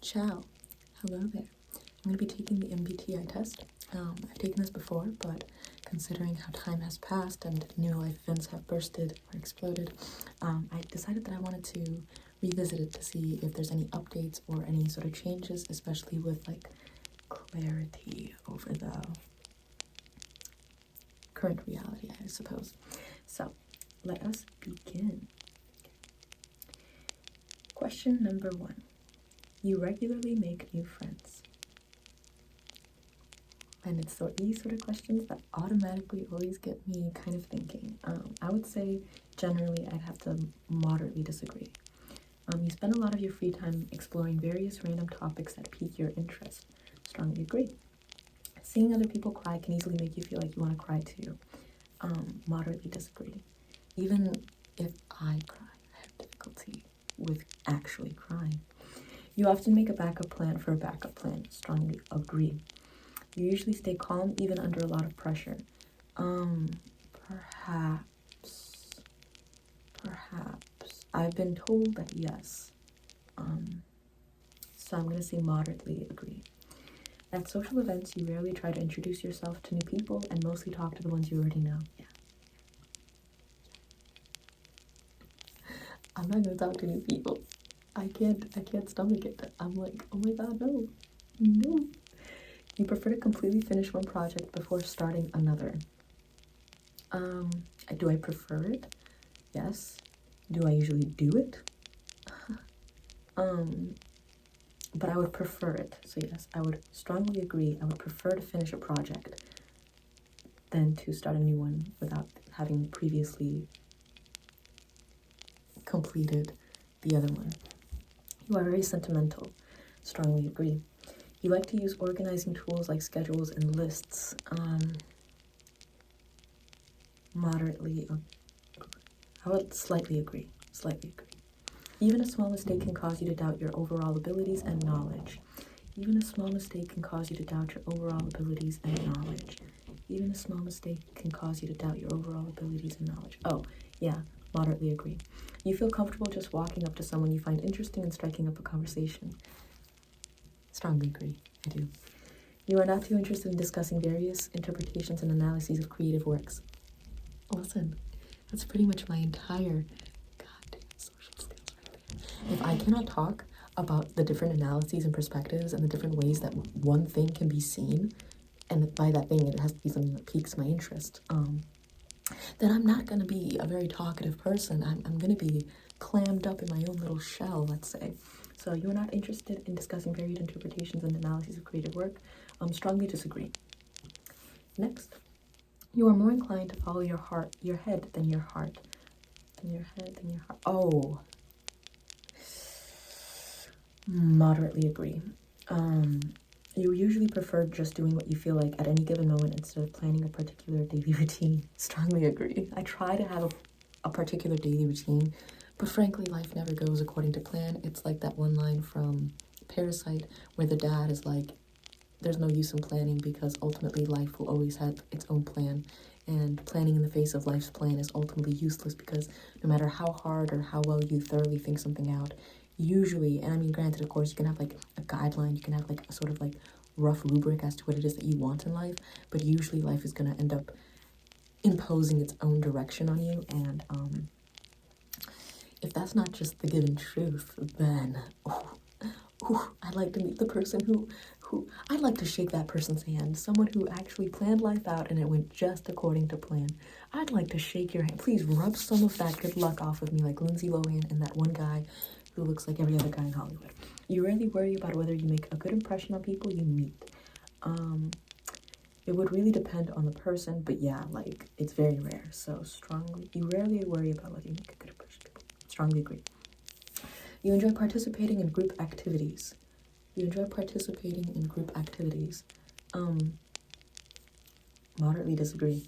Ciao. Hello there. I'm going to be taking the MBTI test. I've taken this before, but considering how time has passed and new life events have bursted or exploded, I decided that I wanted to revisit it to see if there's any updates or any sort of changes, especially with like clarity over the current reality, I suppose. So let us begin. Question number 1. You regularly make new friends. And it's these sort of questions that automatically always get me kind of thinking. I would say generally I'd have to moderately disagree. You spend a lot of your free time exploring various random topics that pique your interest. Strongly agree. Seeing other people cry can easily make you feel like you want to cry too. Moderately disagree. Even if I cry, I have difficulty with actually crying. You often make a backup plan for a backup plan. Strongly agree. You usually stay calm even under a lot of pressure. Perhaps. I've been told that yes. So I'm going to say moderately agree. At social events, you rarely try to introduce yourself to new people and mostly talk to the ones you already know. Yeah. I'm not going to talk to new people. I can't stomach it. I'm like, oh my god, no. You prefer to completely finish one project before starting another. Do I prefer it? Yes. Do I usually do it? But I would prefer it. So yes, I would strongly agree. I would prefer to finish a project than to start a new one without having previously completed the other one. You are very sentimental. Strongly agree. You like to use organizing tools like schedules and lists. Moderately, I would slightly agree. Even a small mistake can cause you to doubt your overall abilities and knowledge. Oh, yeah, moderately agree. You feel comfortable just walking up to someone you find interesting and striking up a conversation. Strongly agree. I do. You are not too interested in discussing various interpretations and analyses of creative works. Listen, that's pretty much my entire goddamn social skills right there. If I cannot talk about the different analyses and perspectives and the different ways that one thing can be seen, and by that thing it has to be something that piques my interest, then I'm not going to be a very talkative person. I'm going to be clammed up in my own little shell, let's say. So you are not interested in discussing varied interpretations and analyses of creative work. Strongly disagree. Next, you are more inclined to follow your head than your heart. Oh, moderately agree. You usually prefer just doing what you feel like at any given moment instead of planning a particular daily routine. Strongly agree. I try to have a particular daily routine, but frankly, life never goes according to plan. It's like that one line from Parasite where the dad is like, there's no use in planning because ultimately life will always have its own plan. And planning in the face of life's plan is ultimately useless because no matter how hard or how well you thoroughly think something out, usually, and I mean granted, of course, you can have like a guideline, you can have like a sort of like rough rubric as to what it is that you want in life, but usually life is going to end up imposing its own direction on you. And if that's not just the given truth, then I'd like to meet the person who I'd like to shake that person's hand, someone who actually planned life out and it went just according to plan. I'd like to shake your hand. Please rub some of that good luck off of me like Lindsay Lohan and that one guy who looks like every other guy in Hollywood. You rarely worry about whether you make a good impression on people you meet. It would really depend on the person, but yeah, like, it's very rare. So you rarely worry about whether you make a good impression on people. Strongly agree. You enjoy participating in group activities. Moderately disagree.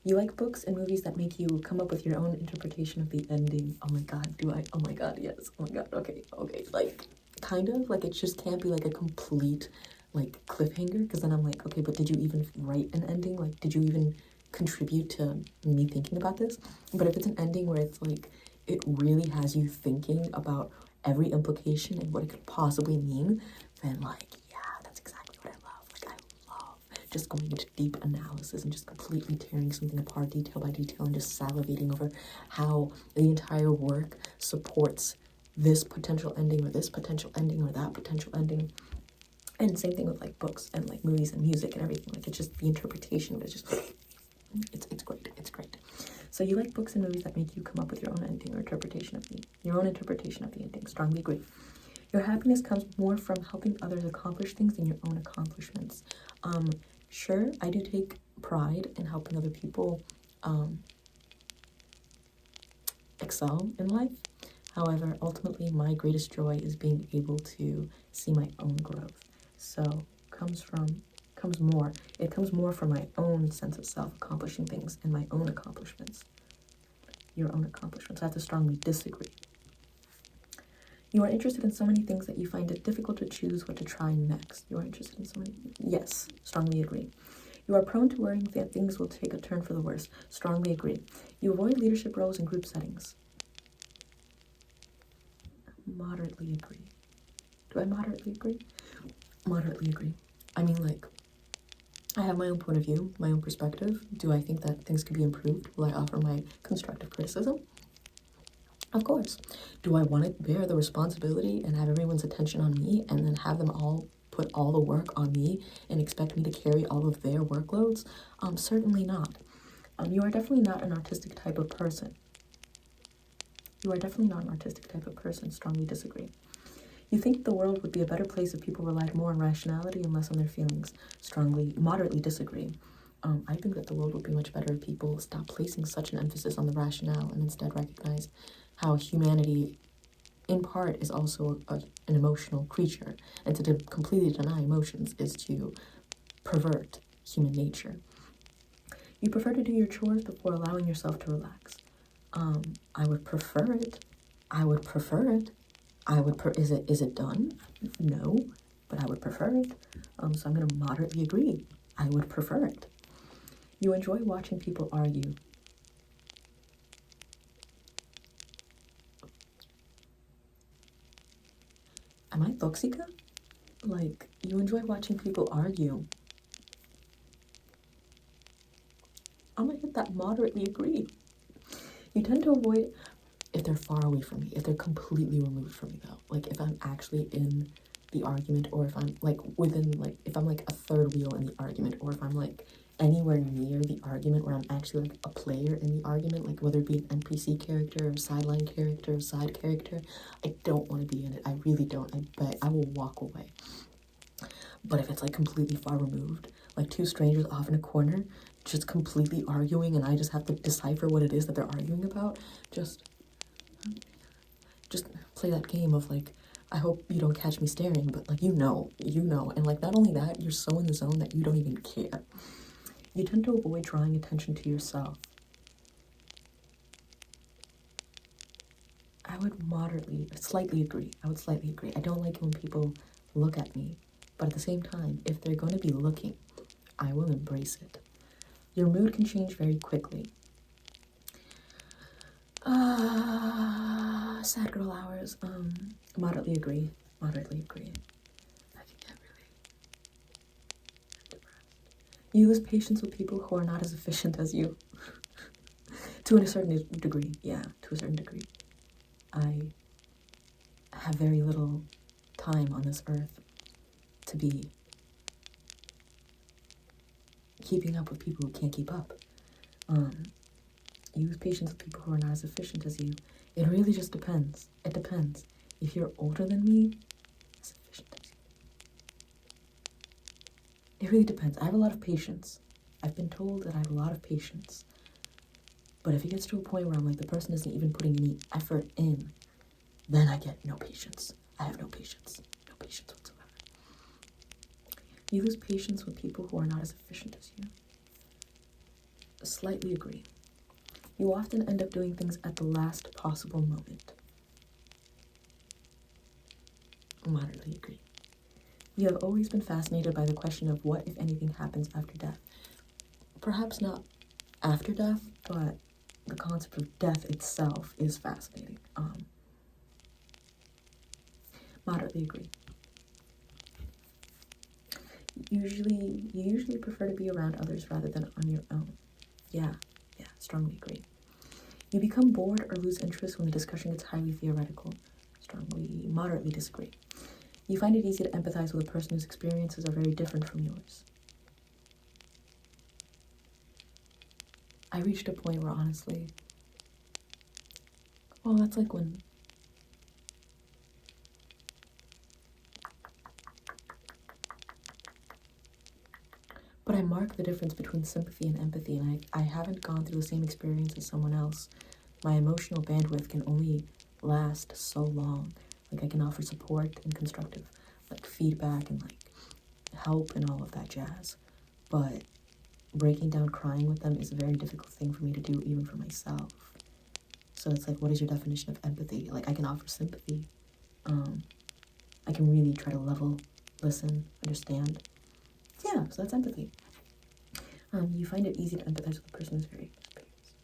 You like books and movies that make you come up with your own interpretation of the ending. Oh my god, do I? Oh my god, yes. Oh my god, okay. Like, kind of, like, it just can't be like a complete, like, cliffhanger, because then I'm like, okay, but did you even write an ending? Like, did you even contribute to me thinking about this? But if it's an ending where it's like, it really has you thinking about every implication and what it could possibly mean, then like, yeah, that's exactly what I love. Like, I love just going into deep analysis and just completely tearing something apart detail by detail and just salivating over how the entire work supports this potential ending or this potential ending or that potential ending. And same thing with like books and like movies and music and everything. Like, it's just the interpretation of it. It's just, it's great. It's great. So you like books and movies that make you come up with your own ending or interpretation of your own interpretation of the ending. Strongly agree. Your happiness comes more from helping others accomplish things than your own accomplishments. Sure, I do take pride in helping other people excel in life. However, ultimately, my greatest joy is being able to see my own growth. So it comes more from my own sense of self, accomplishing things and my own accomplishments. Your own accomplishments. I have to strongly disagree. You are interested in so many things that you find it difficult to choose what to try next. You are interested in so many. Yes, strongly agree. You are prone to worrying that things will take a turn for the worse. Strongly agree. You avoid leadership roles in group settings. Moderately agree. Do I moderately agree? Moderately agree. I mean, like, I have my own point of view, my own perspective. Do I think that things could be improved? Will I offer my constructive criticism? Of course. Do I want to bear the responsibility and have everyone's attention on me and then have them all put all the work on me and expect me to carry all of their workloads? Certainly not. You are definitely not an artistic type of person. You are definitely not an artistic type of person. Strongly disagree. You think the world would be a better place if people relied more on rationality and less on their feelings. Moderately disagree. I think that the world would be much better if people stopped placing such an emphasis on the rationale and instead recognized how humanity, in part, is also an emotional creature. And to completely deny emotions is to pervert human nature. You prefer to do your chores before allowing yourself to relax. I would prefer it. Is it done? No, but I would prefer it. So I'm going to moderately agree. I would prefer it. You enjoy watching people argue. Am I toxica? Like, you enjoy watching people argue. I'm going to hit that moderately agree. You tend to avoid if they're far away from me, if they're completely removed from me though. Like, if I'm actually in the argument, or if I'm like within, like, if I'm like a third wheel in the argument, or if I'm like anywhere near the argument where I'm actually like a player in the argument, like whether it be an NPC character or sideline character or side character, I don't want to be in it. I really don't. I will walk away. But if it's like completely far removed, like two strangers off in a corner just completely arguing and I just have to decipher what it is that they're arguing about, just play that game of like, I hope you don't catch me staring, but like, you know, and like, not only that, you're so in the zone that you don't even care. You tend to avoid drawing attention to yourself. I would slightly agree. I don't like it when people look at me, but at the same time, if they're going to be looking, I will embrace it. Your mood can change very quickly. Sad girl hours. Moderately agree. I can get really depressed. You lose patience with people who are not as efficient as you. To a certain degree, yeah, to a certain degree. I have very little time on this earth to be keeping up with people who can't keep up. You lose patience with people who are not as efficient as you. It really just depends. It depends. If you're older than me, as efficient as you. It really depends. I have a lot of patience. I've been told that I have a lot of patience. But if it gets to a point where I'm like, the person isn't even putting any effort in, then I get no patience. I have no patience. No patience whatsoever. You lose patience with people who are not as efficient as you. Slightly agree. You often end up doing things at the last possible moment. Moderately agree. You have always been fascinated by the question of what, if anything, happens after death. Perhaps not after death, but the concept of death itself is fascinating. Moderately agree. You usually prefer to be around others rather than on your own. Yeah, strongly agree. You become bored or lose interest when the discussion gets highly theoretical. Moderately disagree. You find it easy to empathize with a person whose experiences are very different from yours. I reached a point where honestly, well, that's like when but I mark the difference between sympathy and empathy, and I haven't gone through the same experience as someone else. My emotional bandwidth can only last so long. Like I can offer support and constructive like feedback and like help and all of that jazz. But breaking down crying with them is a very difficult thing for me to do even for myself. So it's like, what is your definition of empathy? Like I can offer sympathy. I can really try to level, listen, understand. Yeah, so that's empathy. You find it easy to empathize with a person who's very experienced.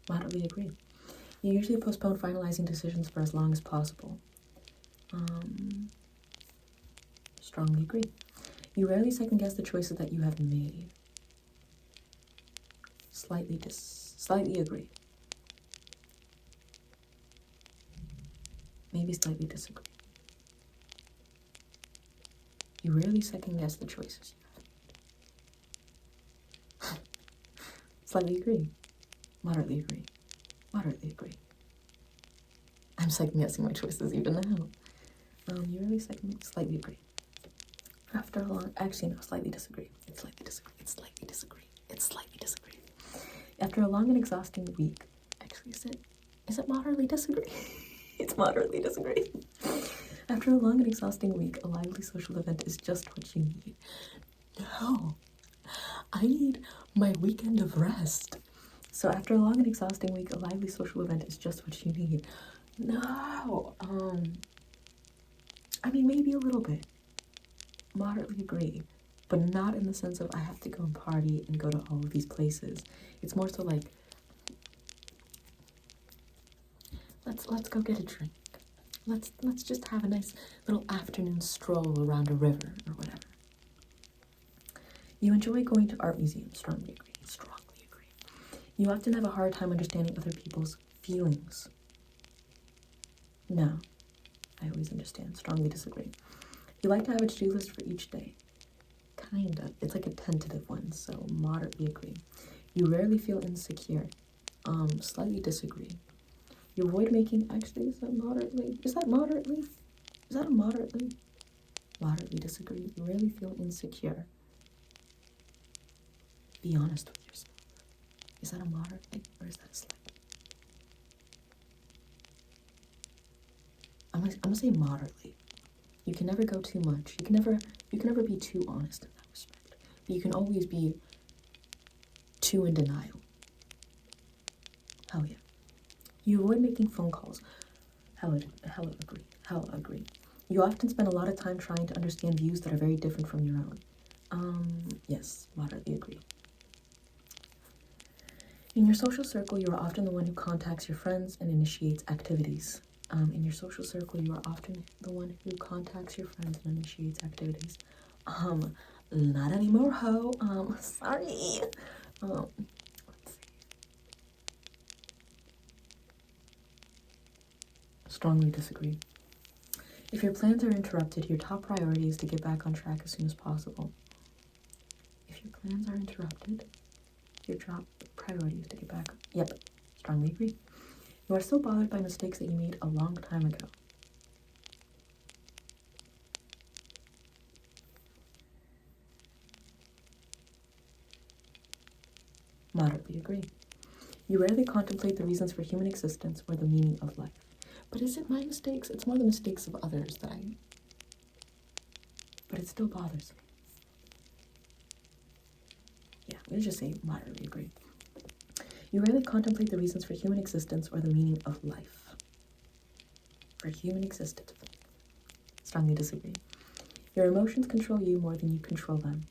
Moderately agree. You usually postpone finalizing decisions for as long as possible. Strongly agree. You rarely second guess the choices that you have made. Slightly agree. Maybe slightly disagree. You rarely second guess the choices you have made. Slightly agree. Moderately agree. Moderately agree. I'm second guessing my choices even now. You really slightly agree. After a long, actually no, slightly disagree. It's slightly disagree. It's slightly disagree. It's slightly disagree. After a long and exhausting week, actually is it moderately disagree? It's moderately disagree. After a long and exhausting week, a lively social event is just what you need. No, I need my weekend of rest. So after a long and exhausting week, a lively social event is just what you need. No, I mean, maybe a little bit. Moderately agree, but not in the sense of I have to go and party and go to all of these places. It's more so like, let's go get a drink. Let's just have a nice little afternoon stroll around a river or whatever. You enjoy going to art museums. Strongly agree. Strongly agree. You often have a hard time understanding other people's feelings. No, I always understand. Strongly disagree. You like to have a to-do list for each day. Kind of. It's like a tentative one, so moderately agree. You rarely feel insecure. Slightly disagree. You avoid making, actually, is that moderately? Is that moderately? Is that a moderately? Moderately disagree. You rarely feel insecure. Be honest with yourself. Is that a moderately or is that a slight? I'm gonna say moderately. You can never go too much. You can never be too honest in that respect. But you can always be too in denial. Hell yeah. You avoid making phone calls. Hella agree. Hella agree. You often spend a lot of time trying to understand views that are very different from your own. Yes, moderately agree. In your social circle, you are often the one who contacts your friends and initiates activities. In your social circle, you are often the one who contacts your friends and initiates activities. Not anymore, ho. Sorry. Let's see. Strongly disagree. If your plans are interrupted, your top priority is to get back on track as soon as possible. If your plans are interrupted, your top priority is to get back. Yep, strongly agree. You are still bothered by mistakes that you made a long time ago. Moderately agree. You rarely contemplate the reasons for human existence or the meaning of life. But is it my mistakes? It's more the mistakes of others that but it still bothers me. Yeah, let's just say moderately agree. You rarely contemplate the reasons for human existence or the meaning of life. For human existence. Strongly disagree. Your emotions control you more than you control them.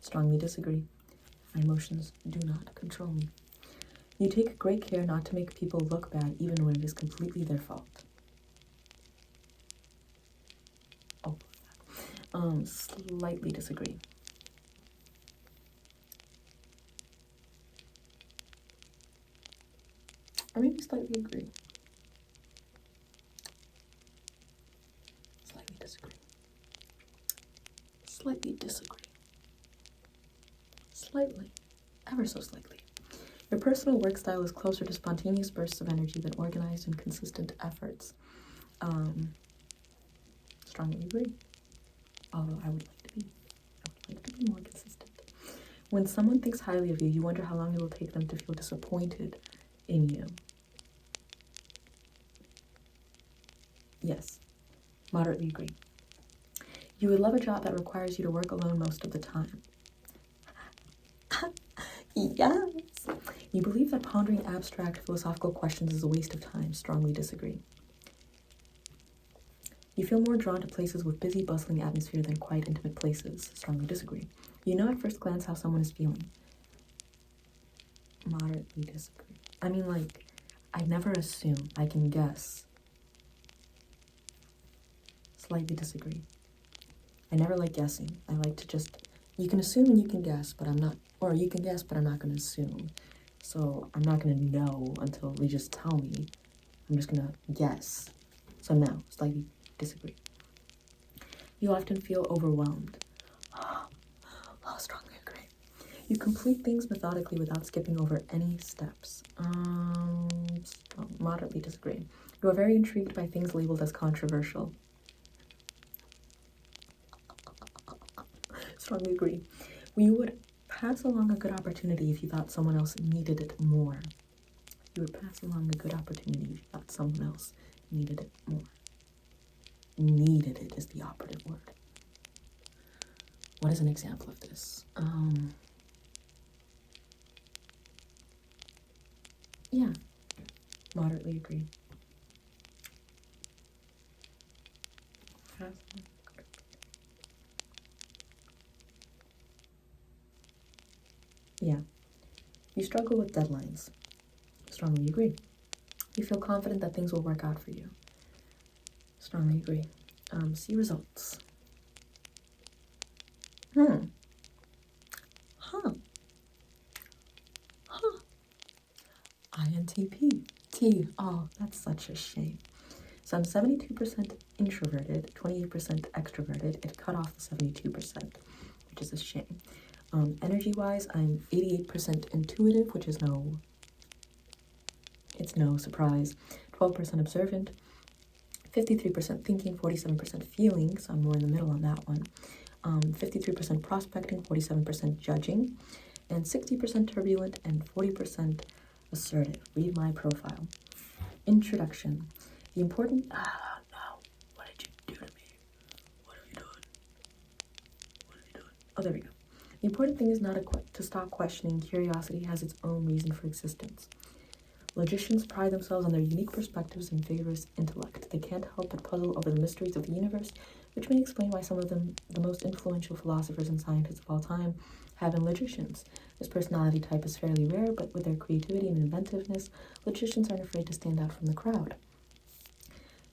Strongly disagree. My emotions do not control me. You take great care not to make people look bad even when it is completely their fault. Slightly disagree. Or maybe slightly agree. Slightly disagree. Slightly disagree. Slightly. Ever so slightly. Your personal work style is closer to spontaneous bursts of energy than organized and consistent efforts. Strongly agree. Although I would like to be more consistent. When someone thinks highly of you, you wonder how long it will take them to feel disappointed in you. Yes, moderately agree. You would love a job that requires you to work alone most of the time. Yes. You believe that pondering abstract philosophical questions is a waste of time. Strongly disagree. You feel more drawn to places with busy, bustling atmosphere than quiet, intimate places. Strongly disagree. You know at first glance how someone is feeling. Moderately disagree. I mean, like, I never assume. I can guess. Slightly disagree. I never like guessing. I like to just, you can assume and you can guess, but I'm not, or you can guess, but I'm not going to assume. So I'm not going to know until they just tell me. I'm just going to guess. So no, slightly disagree. You often feel overwhelmed. Strongly agree. You complete things methodically without skipping over any steps. Moderately disagree. You are very intrigued by things labeled as controversial. Strongly agree. You would pass along a good opportunity if you thought someone else needed it more. You would pass along a good opportunity if you thought someone else needed it more. Needed it is the operative word. What is an example of this? Yeah, moderately agree. Yeah. You struggle with deadlines. Strongly agree. You feel confident that things will work out for you. Strongly agree. See results. INTP. T. Oh, that's such a shame. So I'm 72% introverted, 28% extroverted. It cut off the 72%, which is a shame. Energy-wise, I'm 88% intuitive, which is no surprise. 12% observant, 53% thinking, 47% feeling, so I'm more in the middle on that one. 53% prospecting, 47% judging, and 60% turbulent and 40% assertive. Read my profile. Introduction. The important... no. What did you do to me? What have you done? What have you done? Oh, there we go. The important thing is not to stop questioning. Curiosity has its own reason for existence. Logicians pride themselves on their unique perspectives and vigorous intellect. They can't help but puzzle over the mysteries of the universe, which may explain why some of them, the most influential philosophers and scientists of all time, have been logicians. This personality type is fairly rare, but with their creativity and inventiveness, logicians aren't afraid to stand out from the crowd.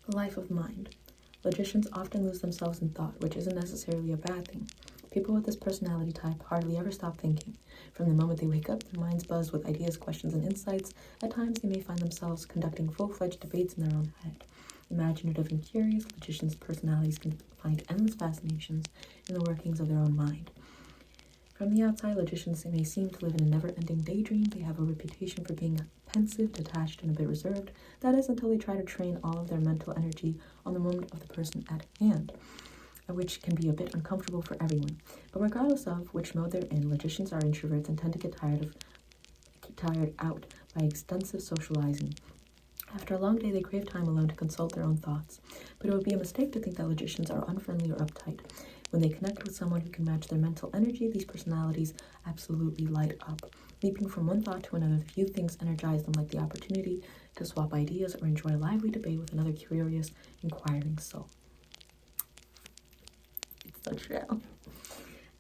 The life of mind. Logicians often lose themselves in thought, which isn't necessarily a bad thing. People with this personality type hardly ever stop thinking. From the moment they wake up, their minds buzz with ideas, questions, and insights. At times, they may find themselves conducting full-fledged debates in their own head. Imaginative and curious, logicians' personalities can find endless fascinations in the workings of their own mind. From the outside, logicians may seem to live in a never-ending daydream. They have a reputation for being pensive, detached, and a bit reserved. That is until they try to train all of their mental energy on the moment of the person at hand, which can be a bit uncomfortable for everyone. But regardless of which mode they're in, logicians are introverts and tend to get tired out by extensive socializing. After a long day, they crave time alone to consult their own thoughts. But it would be a mistake to think that logicians are unfriendly or uptight. When they connect with someone who can match their mental energy, these personalities absolutely light up. Leaping from one thought to another, few things energize them like the opportunity to swap ideas or enjoy a lively debate with another curious, inquiring soul. It's so true.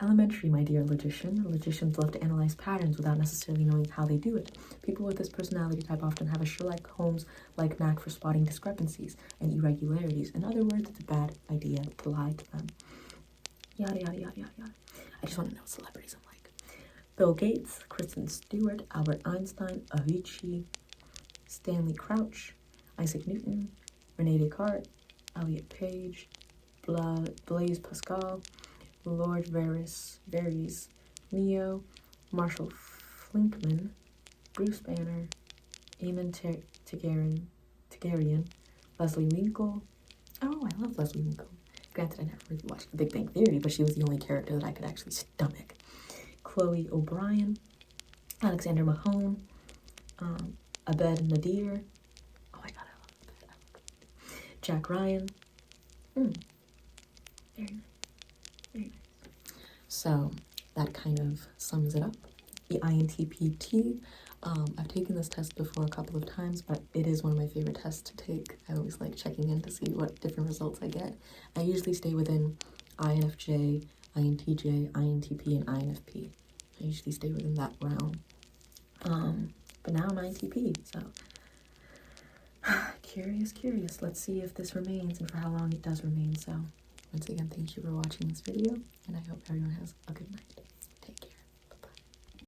Elementary, my dear logician. Logicians love to analyze patterns without necessarily knowing how they do it. People with this personality type often have a Sherlock Holmes-like knack for spotting discrepancies and irregularities. In other words, it's a bad idea to lie to them. Yada, yada, yada, yada, yada. I just want to know what celebrities I'm like. Bill Gates, Kristen Stewart, Albert Einstein, Avicii, Stanley Crouch, Isaac Newton, Rene Descartes, Elliot Page, Blaise Pascal, Lord Varys, Neo, Marshall Flinkman, Bruce Banner, Eamon Targaryen, Leslie Winkle. Oh, I love Leslie Winkle. Granted, I never really watched The Big Bang Theory, but she was the only character that I could actually stomach. Chloe O'Brien, Alexander Mahone, Abed Nadir. Oh my god, I love Abed. Jack Ryan. Very nice. Very nice. So that kind of sums it up. The INTPT. I've taken this test before a couple of times, but it is one of my favorite tests to take. I always like checking in to see what different results I get. I usually stay within INFJ, INTJ, INTP, and INFP. I usually stay within that realm. But now I'm INTP, so curious. Let's see if this remains and for how long it does remain. So once again, thank you for watching this video, and I hope everyone has a good night.